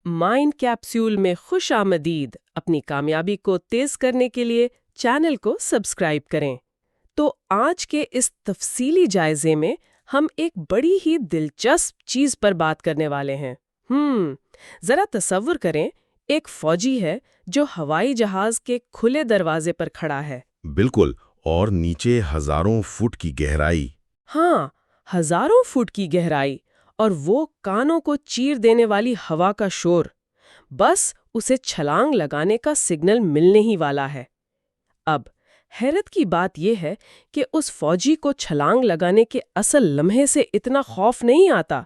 Mind capsule میں خوش آمدید۔ اپنی کامیابی کو تیز کرنے کے لیے چینل کو سبسکرائب کریں۔ تو آج کے اس تفصیلی جائزے میں ہم ایک بڑی ہی دلچسپ چیز پر بات کرنے والے ہیں۔ ذرا تصور کریں، ایک فوجی ہے جو ہوائی جہاز کے کھلے دروازے پر کھڑا ہے۔ بالکل، اور نیچے ہزاروں فٹ کی گہرائی۔ ہاں، ہزاروں فٹ کی گہرائی، اور وہ کانوں کو چیر دینے والی ہوا کا شور۔ بس اسے چھلانگ لگانے کا سگنل ملنے ہی والا ہے۔ اب حیرت کی بات یہ ہے کہ اس فوجی کو چھلانگ لگانے کے اصل لمحے سے اتنا خوف نہیں آتا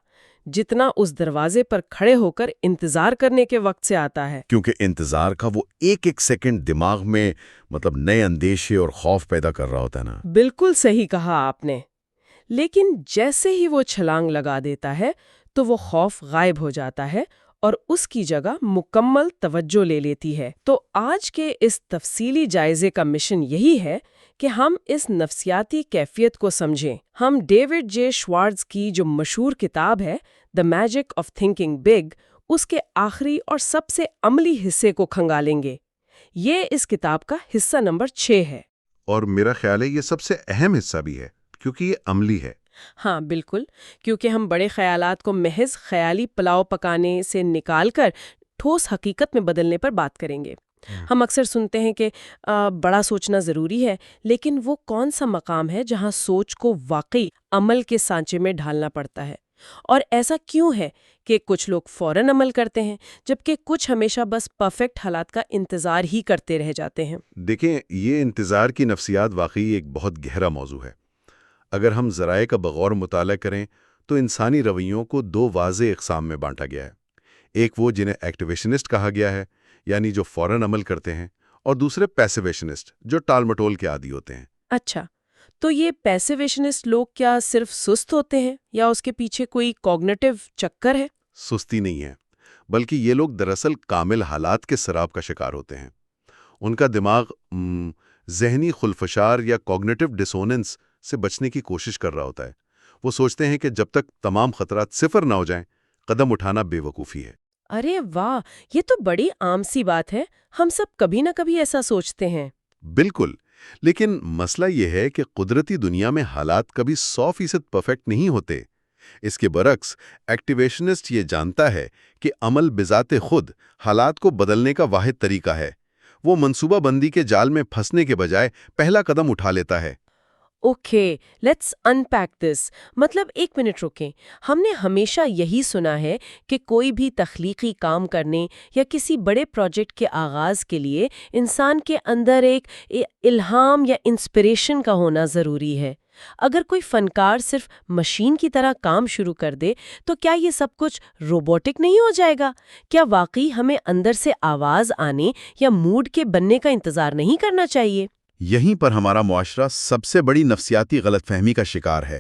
جتنا اس دروازے پر کھڑے ہو کر انتظار کرنے کے وقت سے آتا ہے۔ کیونکہ انتظار کا وہ ایک ایک سیکنڈ دماغ میں نئے اندیشے اور خوف پیدا کر رہا ہوتا ہے نا۔ بالکل صحیح کہا آپ نے۔ لیکن جیسے ہی وہ چھلانگ لگا دیتا ہے تو وہ خوف غائب ہو جاتا ہے اور اس کی جگہ مکمل توجہ لے لیتی ہے۔ تو آج کے اس تفصیلی جائزے کا مشن یہی ہے کہ ہم اس نفسیاتی کیفیت کو سمجھیں۔ ہم ڈیوڈ جے شوارٹز کی جو مشہور کتاب ہے دی میجک آف تھنکنگ بگ، اس کے آخری اور سب سے عملی حصے کو کھنگالیں گے۔ یہ اس کتاب کا حصہ نمبر 6 ہے۔ اور میرا خیال ہے یہ سب سے اہم حصہ بھی ہے کیونکہ یہ عملی ہے۔ ہاں بالکل، کیونکہ ہم بڑے خیالات کو محض خیالی پلاؤ پکانے سے نکال کر ٹھوس حقیقت میں بدلنے پر بات کریں گے۔ ہم اکثر سنتے ہیں کہ بڑا سوچنا ضروری ہے، لیکن وہ کون سا مقام ہے جہاں سوچ کو واقعی عمل کے سانچے میں ڈھالنا پڑتا ہے؟ اور ایسا کیوں ہے کہ کچھ لوگ فوراً عمل کرتے ہیں جبکہ کچھ ہمیشہ بس پرفیکٹ حالات کا انتظار ہی کرتے رہ جاتے ہیں؟ دیکھیں، یہ انتظار کی نفسیات واقعی ایک بہت گہرا موضوع ہے۔ اگر ہم ذرائع کا بغور مطالعہ کریں تو انسانی رویوں کو دو واضح اقسام میں بانٹا گیا ہے۔ ایک وہ جنہیں ایکٹیویشنسٹ کہا گیا ہے، یعنی جو فوراً عمل کرتے ہیں، اور دوسرے پیسیویشنسٹ، جو ٹال مٹول کے عادی ہوتے ہیں۔ اچھا، تو یہ پیسیویشنسٹ لوگ کیا صرف سست ہوتے ہیں یا اس کے پیچھے کوئی کوگنیٹو چکر ہے؟ سستی نہیں ہے، بلکہ یہ لوگ دراصل کامل حالات کے سراب کا شکار ہوتے ہیں۔ ان کا دماغ ذہنی خلفشار یا کوگنیٹو ڈسوننس سے بچنے کی کوشش کر رہا ہوتا ہے۔ وہ سوچتے ہیں کہ جب تک تمام خطرات صفر نہ ہو جائیں، قدم اٹھانا بے وقوفی ہے۔ ارے واہ، یہ تو بڑی عام سی بات ہے۔ ہم سب کبھی نہ کبھی ایسا سوچتے ہیں۔ بالکل، لیکن مسئلہ یہ ہے کہ قدرتی دنیا میں حالات کبھی 100% پرفیکٹ نہیں ہوتے۔ اس کے برعکس ایکٹیویشنسٹ یہ جانتا ہے کہ عمل بذات خود حالات کو بدلنے کا واحد طریقہ ہے۔ وہ منصوبہ بندی کے جال میں پھنسنے کے بجائے پہلا قدم اٹھا لیتا ہے۔ اوکے، لیٹس انپیک دس۔ مطلب ایک منٹ رکیں، ہم نے ہمیشہ یہی سنا ہے کہ کوئی بھی تخلیقی کام کرنے یا کسی بڑے پروجیکٹ کے آغاز کے لیے انسان کے اندر ایک الہام یا انسپریشن کا ہونا ضروری ہے۔ اگر کوئی فنکار صرف مشین کی طرح کام شروع کر دے تو کیا یہ سب کچھ روبوٹک نہیں ہو جائے گا؟ کیا واقعی ہمیں اندر سے آواز آنے یا موڈ کے بننے کا انتظار نہیں کرنا چاہیے؟ یہیں پر ہمارا معاشرہ سب سے بڑی نفسیاتی غلط فہمی کا شکار ہے۔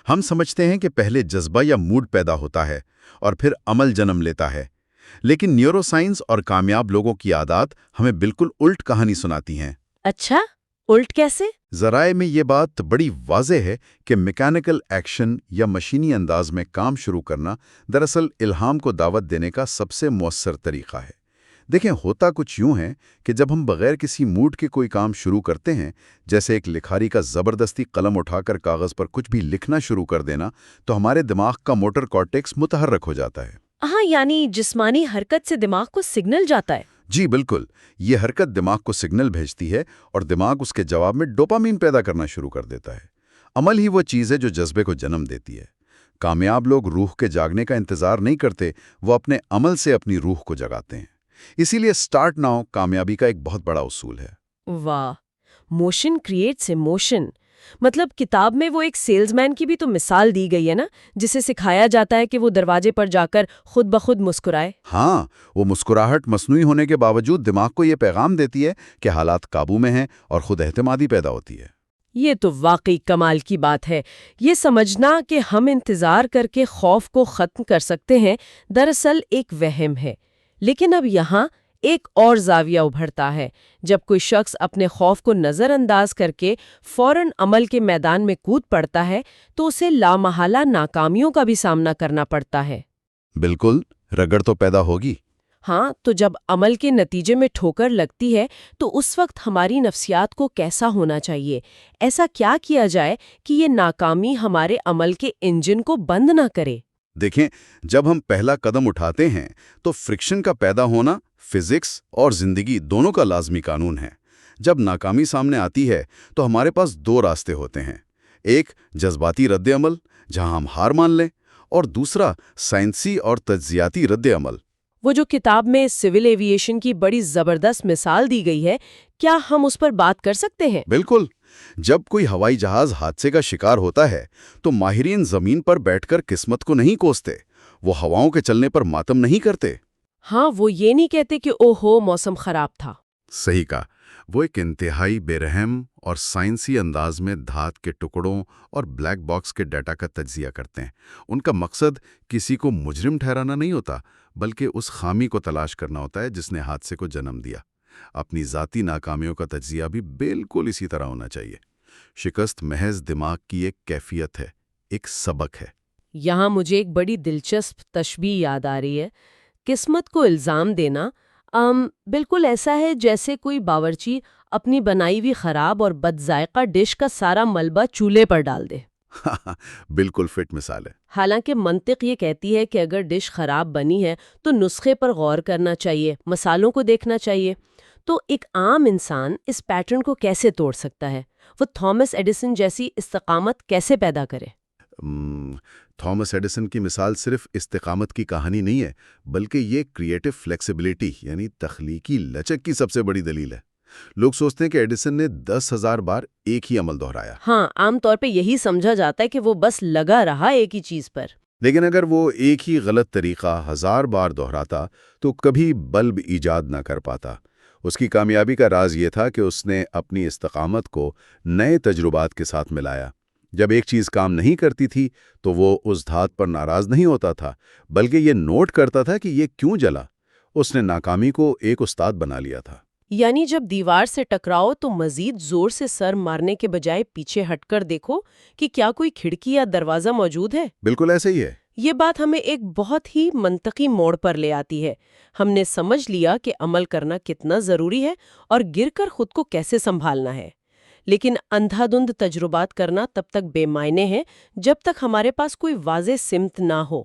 ہم سمجھتے ہیں کہ پہلے جذبہ یا موڈ پیدا ہوتا ہے اور پھر عمل جنم لیتا ہے، لیکن نیورو سائنس اور کامیاب لوگوں کی عادات ہمیں بالکل الٹ کہانی سناتی ہیں۔ اچھا، الٹ کیسے؟ ذرائع میں یہ بات بڑی واضح ہے کہ میکینیکل ایکشن یا مشینی انداز میں کام شروع کرنا دراصل الہام کو دعوت دینے کا سب سے مؤثر طریقہ ہے۔ دیکھیں، ہوتا کچھ یوں ہے کہ جب ہم بغیر کسی موڈ کے کوئی کام شروع کرتے ہیں، جیسے ایک لکھاری کا زبردستی قلم اٹھا کر کاغذ پر کچھ بھی لکھنا شروع کر دینا، تو ہمارے دماغ کا موٹر کارٹیکس متحرک ہو جاتا ہے۔ ہاں، یعنی جسمانی حرکت سے دماغ کو سگنل جاتا ہے۔ جی بالکل، یہ حرکت دماغ کو سگنل بھیجتی ہے اور دماغ اس کے جواب میں ڈوپامین پیدا کرنا شروع کر دیتا ہے۔ عمل ہی وہ چیز ہے جو جذبے کو جنم دیتی ہے۔ کامیاب لوگ روح کے جاگنے کا انتظار نہیں کرتے، وہ اپنے عمل سے اپنی روح کو جگاتے ہیں۔ اسی لیے سٹارٹ ناؤ کامیابی کا ایک بہت بڑا اصول ہے۔ واہ، موشن کریٹس ایموشن۔ مطلب کتاب میں وہ ایک سیلز مین کی بھی تو مثال دی گئی ہے نا، جسے سکھایا جاتا ہے کہ وہ دروازے پر جا کر خود بخود مسکرائے۔ ہاں، وہ مسکراہٹ مصنوعی ہونے کے باوجود دماغ کو یہ پیغام دیتی ہے کہ حالات قابو میں ہیں اور خود اعتمادی پیدا ہوتی ہے۔ یہ تو واقعی کمال کی بات ہے۔ یہ سمجھنا کہ ہم انتظار کر کے خوف کو ختم کر سکتے ہیں دراصل ایک وہم ہے۔ لیکن اب یہاں ایک اور زاویہ ابھرتا ہے۔ جب کوئی شخص اپنے خوف کو نظر انداز کر کے فوراً عمل کے میدان میں کود پڑتا ہے تو اسے لامحالہ ناکامیوں کا بھی سامنا کرنا پڑتا ہے۔ بالکل، رگڑ تو پیدا ہوگی۔ ہاں، تو جب عمل کے نتیجے میں ٹھوکر لگتی ہے تو اس وقت ہماری نفسیات کو کیسا ہونا چاہیے؟ ایسا کیا کیا جائے کہ یہ ناکامی ہمارے عمل کے انجن کو بند نہ کرے؟ دیکھیں، جب ہم پہلا قدم اٹھاتے ہیں تو فرکشن کا پیدا ہونا فزکس اور زندگی دونوں کا لازمی قانون ہے۔ جب ناکامی سامنے آتی ہے تو ہمارے پاس دو راستے ہوتے ہیں، ایک جذباتی رد عمل جہاں ہم ہار مان لیں، اور دوسرا سائنسی اور تجزیاتی رد عمل۔ وہ جو کتاب میں سول ایویشن کی بڑی زبردست مثال دی گئی ہے، کیا ہم اس پر بات کر سکتے ہیں؟ بالکل، جب کوئی ہوائی جہاز حادثے کا شکار ہوتا ہے تو ماہرین زمین پر بیٹھ کر قسمت کو نہیں کوستے، وہ ہواؤں کے چلنے پر ماتم نہیں کرتے۔ ہاں، وہ یہ نہیں کہتے کہ او ہو موسم خراب تھا۔ صحیح کہا، وہ ایک انتہائی بے رحم اور سائنسی انداز میں دھات کے ٹکڑوں اور بلیک باکس کے ڈیٹا کا تجزیہ کرتے ہیں۔ ان کا مقصد کسی کو مجرم ٹھہرانا نہیں ہوتا، بلکہ اس خامی کو تلاش کرنا ہوتا ہے جس نے حادثے کو جنم دیا۔ اپنی ذاتی ناکامیوں کا تجزیہ بھی بالکل اسی طرح ہونا چاہیے۔ شکست محض دماغ کی ایک کیفیت ہے، ایک سبق ہے۔ یہاں مجھے ایک بڑی دلچسپ تشبیہ یاد آ رہی ہے۔ قسمت کو الزام دینا بالکل ایسا ہے جیسے کوئی باورچی اپنی بنائی ہوئی خراب اور بد ذائقہ ڈش کا سارا ملبہ چولہے پر ڈال دے۔ بالکل فٹ مثال ہے۔ حالانکہ منطق یہ کہتی ہے کہ اگر ڈش خراب بنی ہے تو نسخے پر غور کرنا چاہیے، مسالوں کو دیکھنا چاہیے۔ تو ایک عام انسان اس پیٹرن کو کیسے توڑ سکتا ہے؟ وہ تھامس ایڈیسن جیسی استقامت کیسے پیدا کرے؟ تھامس ایڈیسن کی مثال صرف استقامت کی کہانی نہیں ہے، بلکہ یہ کریٹو فلیکسیبلٹی یعنی تخلیقی لچک کی سب سے بڑی دلیل ہے۔ لوگ سوچتے ہیں کہ ایڈیسن نے 10,000 بار ایک ہی عمل دہرایا۔ ہاں، عام طور پہ یہی سمجھا جاتا ہے کہ وہ بس لگا رہا ایک ہی چیز پر۔ لیکن اگر وہ ایک ہی غلط طریقہ 1000 بار دہراتا تو کبھی بلب ایجاد نہ کر پاتا۔ اس کی کامیابی کا راز یہ تھا کہ اس نے اپنی استقامت کو نئے تجربات کے ساتھ ملایا۔ جب ایک چیز کام نہیں کرتی تھی تو وہ اس دھات پر ناراض نہیں ہوتا تھا، بلکہ یہ نوٹ کرتا تھا کہ یہ کیوں جلا۔ اس نے ناکامی کو ایک استاد بنا لیا تھا۔ یعنی جب دیوار سے ٹکراؤ تو مزید زور سے سر مارنے کے بجائے پیچھے ہٹ کر دیکھو کہ کیا کوئی کھڑکی یا دروازہ موجود ہے۔ بالکل ایسے ہی ہے۔ یہ بات ہمیں ایک بہت ہی منطقی موڑ پر لے آتی ہے۔ ہم نے سمجھ لیا کہ عمل کرنا کتنا ضروری ہے اور گر کر خود کو کیسے سنبھالنا ہے، لیکن اندھا دھند تجربات کرنا تب تک بے معنی ہے جب تک ہمارے پاس کوئی واضح سمت نہ ہو۔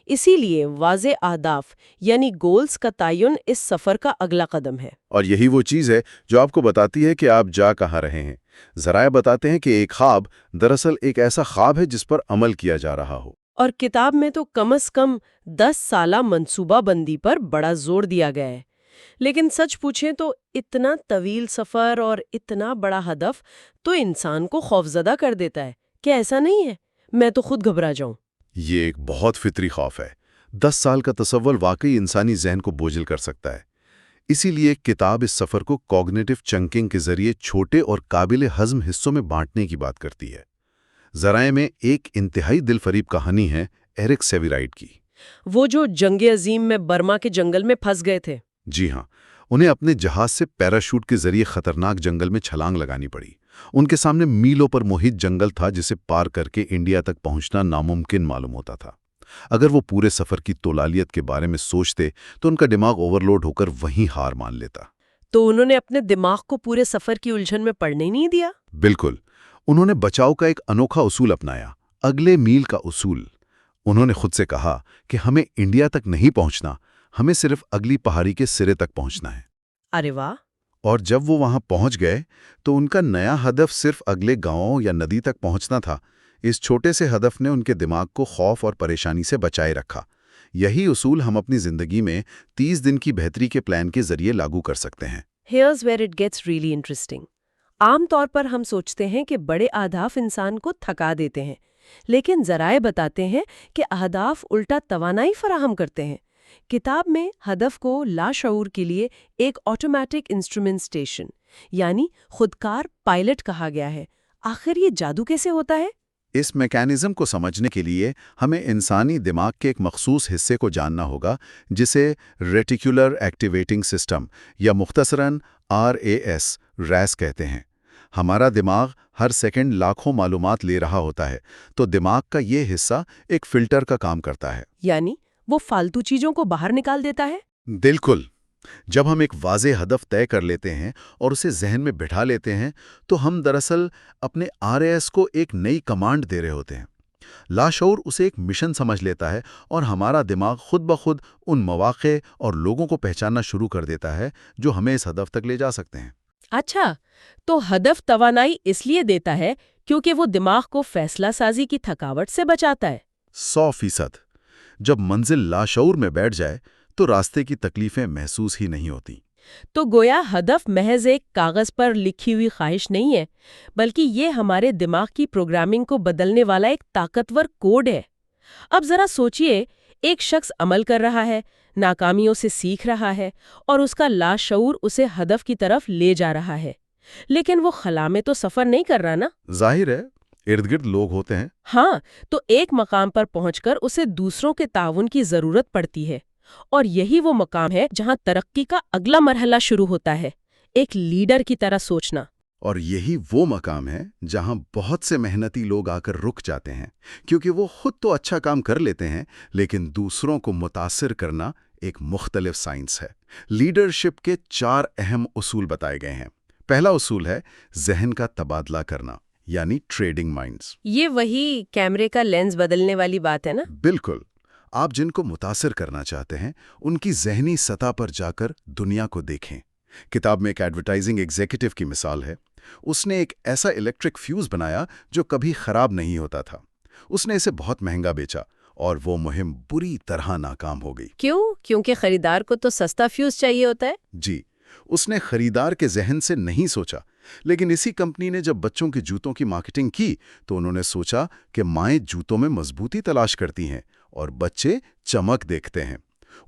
اسی لیے واضح اہداف یعنی گولز کا تعین اس سفر کا اگلا قدم ہے۔ اور یہی وہ چیز ہے جو آپ کو بتاتی ہے کہ آپ جا کہاں رہے ہیں۔ ذرائع بتاتے ہیں کہ ایک خواب دراصل ایک ایسا خواب ہے جس پر عمل کیا جا رہا ہو۔ اور کتاب میں تو کم از کم 10 سالہ منصوبہ بندی پر بڑا زور دیا گیا ہے۔ لیکن سچ پوچھیں تو اتنا طویل سفر اور اتنا بڑا ہدف تو انسان کو خوفزدہ کر دیتا ہے۔ کیا ایسا نہیں ہے؟ میں تو خود گھبرا جاؤں۔ یہ ایک بہت فطری خوف ہے۔ 10 سال کا تصور واقعی انسانی ذہن کو بوجھل کر سکتا ہے۔ اسی لیے کتاب اس سفر کو کوگنیٹو چنکنگ کے ذریعے چھوٹے اور قابل ہضم حصوں میں بانٹنے کی بات کرتی ہے۔ ذرائع میں ایک انتہائی دل فریب کہانی ہے ایرک سیویرائٹ کی۔ وہ جو جنگ عظیم میں برما کے جنگل میں پھنس گئے تھے۔ جی ہاں، انہیں اپنے جہاز سے پیراشوٹ کے ذریعے خطرناک جنگل میں چھلانگ لگانی پڑی۔ ان کے سامنے میلوں پر محیط جنگل تھا جسے پار کر کے انڈیا تک پہنچنا ناممکن معلوم ہوتا تھا۔ اگر وہ پورے سفر کی تولالیت کے بارے میں سوچتے تو ان کا دماغ اوورلوڈ ہو کر وہیں ہار مان لیتا۔ تو انہوں نے اپنے دماغ کو پورے سفر کی الجھن میں پڑنے ہی نہیں دیا۔ بالکل، انہوں نے بچاؤ کا ایک انوکھا اصول اپنایا، اگلے میل کا اصول۔ انہوں نے خود سے کہا کہ ہمیں انڈیا تک نہیں پہنچنا، ہمیں صرف اگلی پہاڑی کے سرے تک پہنچنا ہے۔ ارے واہ! اور جب وہ وہاں پہنچ گئے تو ان کا نیا ہدف صرف اگلے گاؤں یا ندی تک پہنچنا تھا۔ اس چھوٹے سے ہدف نے ان کے دماغ کو خوف اور پریشانی سے بچائے رکھا۔ یہی اصول ہم اپنی زندگی میں 30 دن کی بہتری کے پلان کے ذریعے لاگو کر سکتے ہیں۔ Here's where it gets really interesting۔ عام طور پر ہم سوچتے ہیں کہ بڑے اہداف انسان کو تھکا دیتے ہیں، لیکن ذرائع بتاتے ہیں کہ اہداف الٹا توانائی فراہم کرتے ہیں۔ کتاب میں ہدف کو لاشعور کے لیے ایک آٹومیٹک انسٹرومنٹ اسٹیشن یعنی خودکار پائلٹ کہا گیا ہے۔ آخر یہ جادو کیسے ہوتا ہے؟ اس میکانزم کو سمجھنے کے لیے ہمیں انسانی دماغ کے ایک مخصوص حصے کو جاننا ہوگا جسے ریٹیکولر ایکٹیویٹنگ سسٹم یا مختصراً RAS کہتے ہیں۔ ہمارا دماغ ہر سیکنڈ لاکھوں معلومات لے رہا ہوتا ہے، تو دماغ کا یہ حصہ ایک فلٹر کا کام کرتا ہے۔ یعنی وہ فالتو چیزوں کو باہر نکال دیتا ہے؟ بالکل. جب ہم ایک واضح ہدف طے کر لیتے ہیں اور اسے ذہن میں بٹھا لیتے ہیں تو ہم دراصل اپنے RAS کو ایک نئی کمانڈ دے رہے ہوتے ہیں. لاشعور اسے ایک مشن سمجھ لیتا ہے اور ہمارا دماغ خود بخود ان مواقع اور لوگوں کو پہچاننا شروع کر دیتا ہے جو ہمیں اس ہدف تک لے جا سکتے ہیں. اچھا، تو ہدف توانائی اس لیے دیتا ہے کیونکہ وہ دماغ کو فیصلہ سازی کی تھکاوٹ سے بچاتا ہے. 100%. جب منزل لاشعور میں بیٹھ جائے تو راستے کی تکلیفیں محسوس ہی نہیں ہوتی. تو گویا ہدف محض ایک کاغذ پر لکھی ہوئی خواہش نہیں ہے، بلکہ یہ ہمارے دماغ کی پروگرامنگ کو بدلنے والا ایک طاقتور کوڈ ہے. اب ذرا سوچئے، ایک شخص عمل کر رہا ہے، ناکامیوں سے سیکھ رہا ہے اور اس کا لاشعور اسے ہدف کی طرف لے جا رہا ہے، لیکن وہ خلا میں تو سفر نہیں کر رہا نا. ظاہر ہے ارد گرد لوگ ہوتے ہیں. ہاں، تو ایک مقام پر پہنچ کر اسے دوسروں کے تعاون کی ضرورت پڑتی ہے، اور یہی وہ مقام ہے جہاں ترقی کا اگلا مرحلہ شروع ہوتا ہے، ایک لیڈر کی طرح سوچنا. اور یہی وہ مقام ہے جہاں بہت سے محنتی لوگ آ کر رک جاتے ہیں، کیونکہ وہ خود تو اچھا کام کر لیتے ہیں لیکن دوسروں کو متاثر کرنا ایک مختلف سائنس ہے. لیڈرشپ کے 4 اہم اصول بتائے گئے ہیں. پہلا اصول ہے ذہن کا تبادلہ کرنا، یعنی ٹریڈنگ مائنڈز. یہ وہی کیمرے کا لینز بدلنے والی بات ہے نا؟ بالکل. آپ جن کو متاثر کرنا چاہتے ہیں ان کی ذہنی سطح پر جا کر دنیا کو دیکھیں. کتاب میں ایک ایڈورٹائزنگ ایگزیکٹو کی مثال ہے. اس نے ایک ایسا الیکٹرک فیوز بنایا جو کبھی خراب نہیں ہوتا تھا. اس نے اسے بہت مہنگا بیچا اور وہ مہم بری طرح ناکام ہو گئی. کیوں؟ کیونکہ خریدار کو تو سستا فیوز چاہیے ہوتا ہے. جی، اس نے خریدار کے ذہن سے نہیں سوچا. لیکن اسی کمپنی نے جب بچوں کے جوتوں کی مارکیٹنگ کی تو انہوں نے سوچا کہ مائیں جوتوں میں مضبوطی تلاش کرتی ہیں اور بچے چمک دیکھتے ہیں.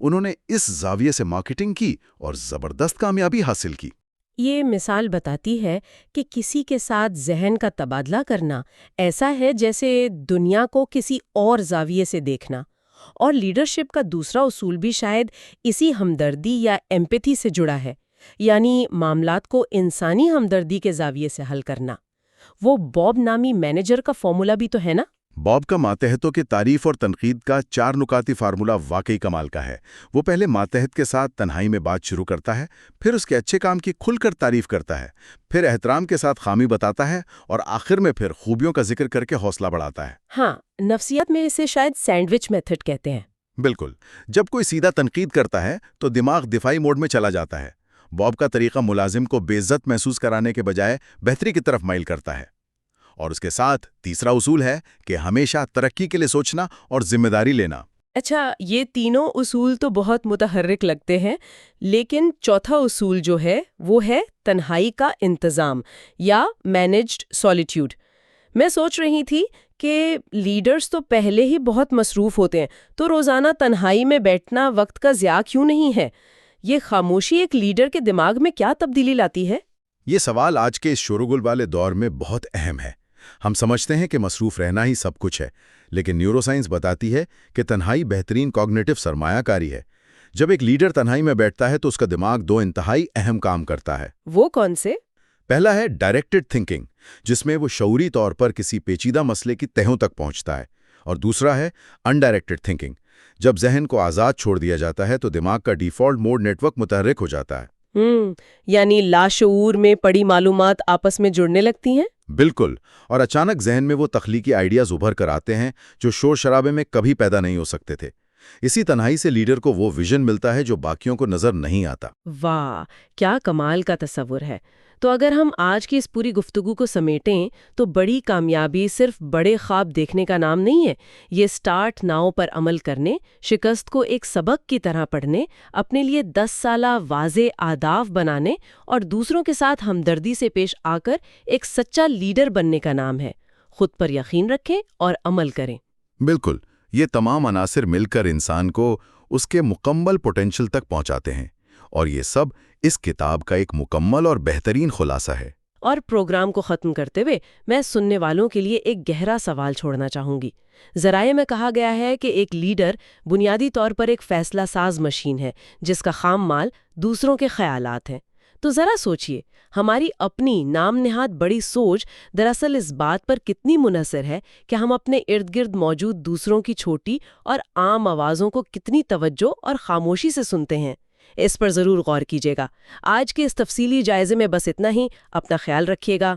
انہوں نے اس زاویے سے مارکیٹنگ کی اور زبردست کامیابی حاصل کی. یہ مثال بتاتی ہے کہ کسی کے ساتھ ذہن کا تبادلہ کرنا ایسا ہے جیسے دنیا کو کسی اور زاویے سے دیکھنا. اور لیڈرشپ کا دوسرا اصول بھی شاید اسی ہمدردی یا ایمپیتھی سے جڑا ہے، یعنی معاملات کو انسانی ہمدردی کے زاویے سے حل کرنا. وہ باب نامی مینیجر کا فارمولا بھی تو ہے نا؟ باب کا ماتحتوں کے تعریف اور تنقید کا 4 نکاتی فارمولا واقعی کمال کا ہے. وہ پہلے ماتحت کے ساتھ تنہائی میں بات شروع کرتا ہے، پھر اس کے اچھے کام کی کھل کر تعریف کرتا ہے، پھر احترام کے ساتھ خامی بتاتا ہے اور آخر میں پھر خوبیوں کا ذکر کر کے حوصلہ بڑھاتا ہے. ہاں، نفسیات میں اسے شاید سینڈوچ میتھڈ کہتے ہیں. بالکل. جب کوئی سیدھا تنقید کرتا ہے تو دماغ دفاعی موڈ میں چلا جاتا ہے. باب کا طریقہ ملازم کو بے عزت محسوس کرانے کے بجائے بہتری کی طرف مائل کرتا ہے. اور اس کے ساتھ تیسرا اصول ہے کہ ہمیشہ ترقی کے لیے سوچنا اور ذمہ داری لینا. اچھا، یہ تینوں اصول تو بہت متحرک لگتے ہیں، لیکن چوتھا اصول جو ہے وہ ہے تنہائی کا انتظام یا مینجڈ سولیٹیوڈ. میں سوچ رہی تھی کہ لیڈرز تو پہلے ہی بہت مصروف ہوتے ہیں، تو روزانہ تنہائی میں بیٹھنا وقت کا ضیاع کیوں نہیں ہے؟ یہ خاموشی ایک لیڈر کے دماغ میں کیا تبدیلی لاتی ہے؟ یہ سوال آج کے اس شورغل والے دور میں بہت اہم ہے. ہم سمجھتے ہیں کہ مصروف رہنا ہی سب کچھ ہے، لیکن نیورو سائنس بتاتی ہے کہ تنہائی بہترین کوگنیٹو سرمایہ کاری ہے. جب ایک لیڈر تنہائی میں بیٹھتا ہے تو اس کا دماغ 2 انتہائی اہم کام کرتا ہے. وہ کون سے؟ پہلا ہے ڈائریکٹڈ تھنکنگ، جس میں وہ شعوری طور پر کسی پیچیدہ مسئلے کی تہوں تک پہنچتا ہے. اور دوسرا ہے انڈائریکٹڈ تھنکنگ. جب ذہن کو آزاد چھوڑ دیا جاتا ہے تو دماغ کا ڈیفالٹ موڈ نیٹ ورک متحرک ہو جاتا ہے. یعنی لاشعور میں پڑی معلومات آپس میں جڑنے لگتی ہیں؟ بالکل. اور اچانک ذہن میں وہ تخلیقی آئیڈیاز ابھر کر آتے ہیں جو شور شرابے میں کبھی پیدا نہیں ہو سکتے تھے. اسی تنہائی سے لیڈر کو وہ ویژن ملتا ہے جو باقیوں کو نظر نہیں آتا. واہ، کیا کمال کا تصور ہے. تو اگر ہم آج کی اس پوری گفتگو کو سمیٹیں تو بڑی کامیابی صرف بڑے خواب دیکھنے کا نام نہیں ہے. یہ سٹارٹ ناؤ پر عمل کرنے، شکست کو ایک سبق کی طرح پڑھنے، اپنے لیے 10 سالہ واضح اہداف بنانے اور دوسروں کے ساتھ ہمدردی سے پیش آ کر ایک سچا لیڈر بننے کا نام ہے. خود پر یقین رکھیں اور عمل کریں. بالکل. یہ تمام عناصر مل کر انسان کو اس کے مکمل پوٹینشل تک پہنچاتے ہیں، اور یہ سب اس کتاب کا ایک مکمل اور بہترین خلاصہ ہے. اور پروگرام کو ختم کرتے ہوئے میں سننے والوں کے لیے ایک گہرا سوال چھوڑنا چاہوں گی. ذرائع میں کہا گیا ہے کہ ایک لیڈر بنیادی طور پر ایک فیصلہ ساز مشین ہے جس کا خام مال دوسروں کے خیالات ہیں. تو ذرا سوچئے، ہماری اپنی نام نہاد بڑی سوچ دراصل اس بات پر کتنی منحصر ہے کہ ہم اپنے ارد گرد موجود دوسروں کی چھوٹی اور عام آوازوں کو کتنی توجہ اور خاموشی سے سنتے ہیں. اس پر ضرور غور کیجیے گا۔ آج کے اس تفصیلی جائزے میں بس اتنا ہی، اپنا خیال رکھیے گا۔